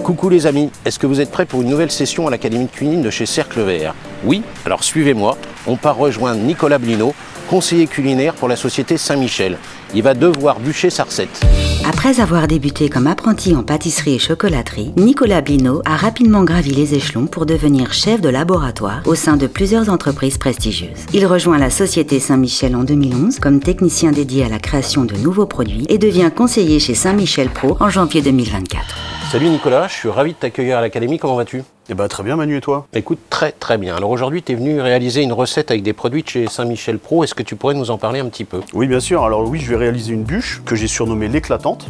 Coucou les amis, est-ce que vous êtes prêts pour une nouvelle session à l'Académie de cuisine de chez Cercle Vert? Oui? Alors suivez-moi, on part rejoindre Nicolas Blino, conseiller culinaire pour la société Saint-Michel. Il va devoir bûcher sa recette. Après avoir débuté comme apprenti en pâtisserie et chocolaterie, Nicolas Blino a rapidement gravi les échelons pour devenir chef de laboratoire au sein de plusieurs entreprises prestigieuses. Il rejoint la société Saint-Michel en 2011 comme technicien dédié à la création de nouveaux produits et devient conseiller chez Saint-Michel Pro en janvier 2024. Salut Nicolas, je suis ravi de t'accueillir à l'Académie, comment vas-tu? Eh ben, très bien Manu, et toi? Écoute, très bien. Alors aujourd'hui, tu es venu réaliser une recette avec des produits de chez Saint-Michel Pro. Est-ce que tu pourrais nous en parler un petit peu? Oui, bien sûr. Alors oui, je vais réaliser une bûche que j'ai surnommée l'éclatante.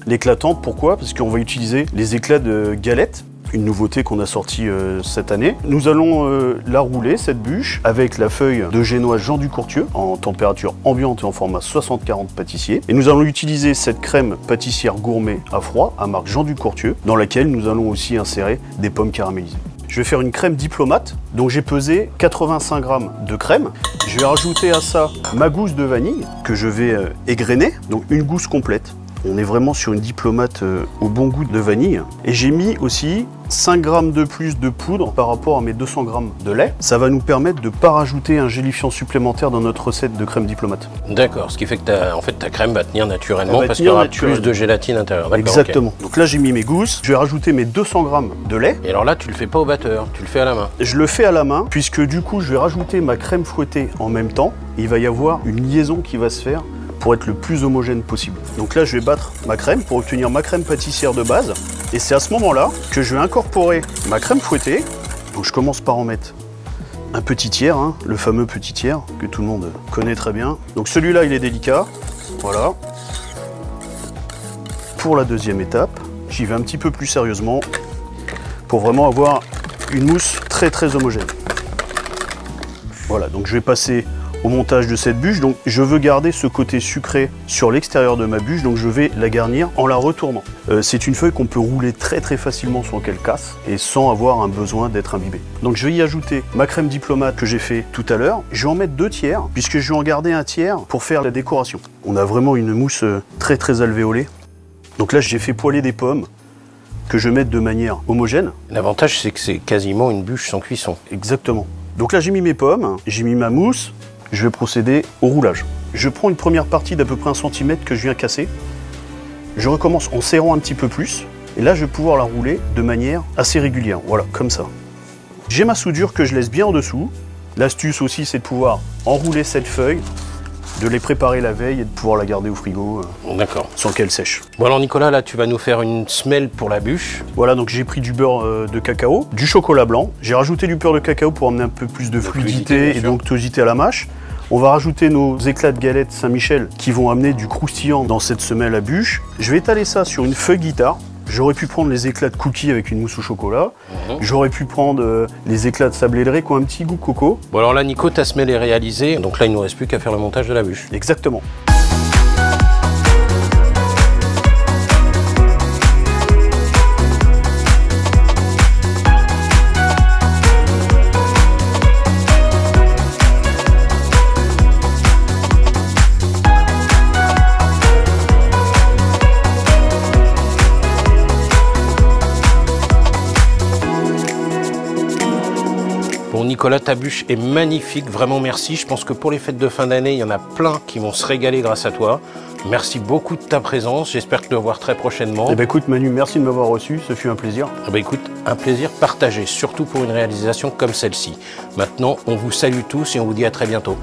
L'éclatante, pourquoi? Parce qu'on va utiliser les éclats de galette, une nouveauté qu'on a sortie cette année. Nous allons la rouler, cette bûche, avec la feuille de génoise Jean du Courtieu, en température ambiante et en format 60-40 pâtissier. Et nous allons utiliser cette crème pâtissière gourmet à froid, à marque Jean du Courtieu, dans laquelle nous allons aussi insérer des pommes caramélisées. Je vais faire une crème diplomate, donc j'ai pesé 85 g de crème. Je vais rajouter à ça ma gousse de vanille, que je vais égrener, donc une gousse complète. On est vraiment sur une diplomate au bon goût de vanille. Et j'ai mis aussi 5 g de plus de poudre par rapport à mes 200 g de lait. Ça va nous permettre de ne pas rajouter un gélifiant supplémentaire dans notre recette de crème diplomate. D'accord, ce qui fait que ta crème va tenir naturellement parce qu'il y aura plus de gélatine intérieure. Exactement. Okay. Donc là j'ai mis mes gousses, je vais rajouter mes 200 g de lait. Et alors là tu le fais pas au batteur, tu le fais à la main. Je le fais à la main puisque du coup je vais rajouter ma crème fouettée en même temps. Et il va y avoir une liaison qui va se faire pour être le plus homogène possible. Donc là, je vais battre ma crème pour obtenir ma crème pâtissière de base. Et c'est à ce moment-là que je vais incorporer ma crème fouettée. Donc je commence par en mettre un petit tiers, hein, le fameux petit tiers que tout le monde connaît très bien. Donc celui-là, il est délicat. Voilà. Pour la deuxième étape, j'y vais un petit peu plus sérieusement pour vraiment avoir une mousse très homogène. Voilà, donc je vais passer au montage de cette bûche. Donc je veux garder ce côté sucré sur l'extérieur de ma bûche, donc je vais la garnir en la retournant. C'est une feuille qu'on peut rouler très facilement sans qu'elle casse et sans avoir un besoin d'être imbibée. Donc je vais y ajouter ma crème diplomate que j'ai fait tout à l'heure. Je vais en mettre 2 tiers puisque je vais en garder un tiers pour faire la décoration. On a vraiment une mousse très alvéolée. Donc là j'ai fait poêler des pommes que je vais mettre de manière homogène. L'avantage c'est que c'est quasiment une bûche sans cuisson. Exactement. Donc là j'ai mis mes pommes, j'ai mis ma mousse. Je vais procéder au roulage. Je prends une première partie d'à peu près 1 cm que je viens casser. Je recommence en serrant un petit peu plus. Et là, je vais pouvoir la rouler de manière assez régulière. Voilà, comme ça. J'ai ma soudure que je laisse bien en dessous. L'astuce aussi, c'est de pouvoir enrouler cette feuille, de les préparer la veille et de pouvoir la garder au frigo sans qu'elle sèche. Bon alors Nicolas, là tu vas nous faire une semelle pour la bûche. Voilà, donc j'ai pris du beurre de cacao, du chocolat blanc. J'ai rajouté du beurre de cacao pour amener un peu plus de fluidité et d'onctuosité à la mâche. On va rajouter nos éclats de galette Saint-Michel qui vont amener du croustillant dans cette semelle à bûche. Je vais étaler ça sur une feuille guitare. J'aurais pu prendre les éclats de cookies avec une mousse au chocolat. J'aurais pu prendre les éclats de sable ailé qui ont un petit goût coco. Bon alors là Nico, ta semelle est réalisée, donc là il ne nous reste plus qu'à faire le montage de la bûche. Exactement. Bon Nicolas, ta bûche est magnifique, vraiment merci. Je pense que pour les fêtes de fin d'année, il y en a plein qui vont se régaler grâce à toi. Merci beaucoup de ta présence, j'espère te voir très prochainement. Eh ben écoute Manu, merci de m'avoir reçu, ce fut un plaisir. Eh ben écoute, un plaisir partagé, surtout pour une réalisation comme celle-ci. Maintenant, on vous salue tous et on vous dit à très bientôt.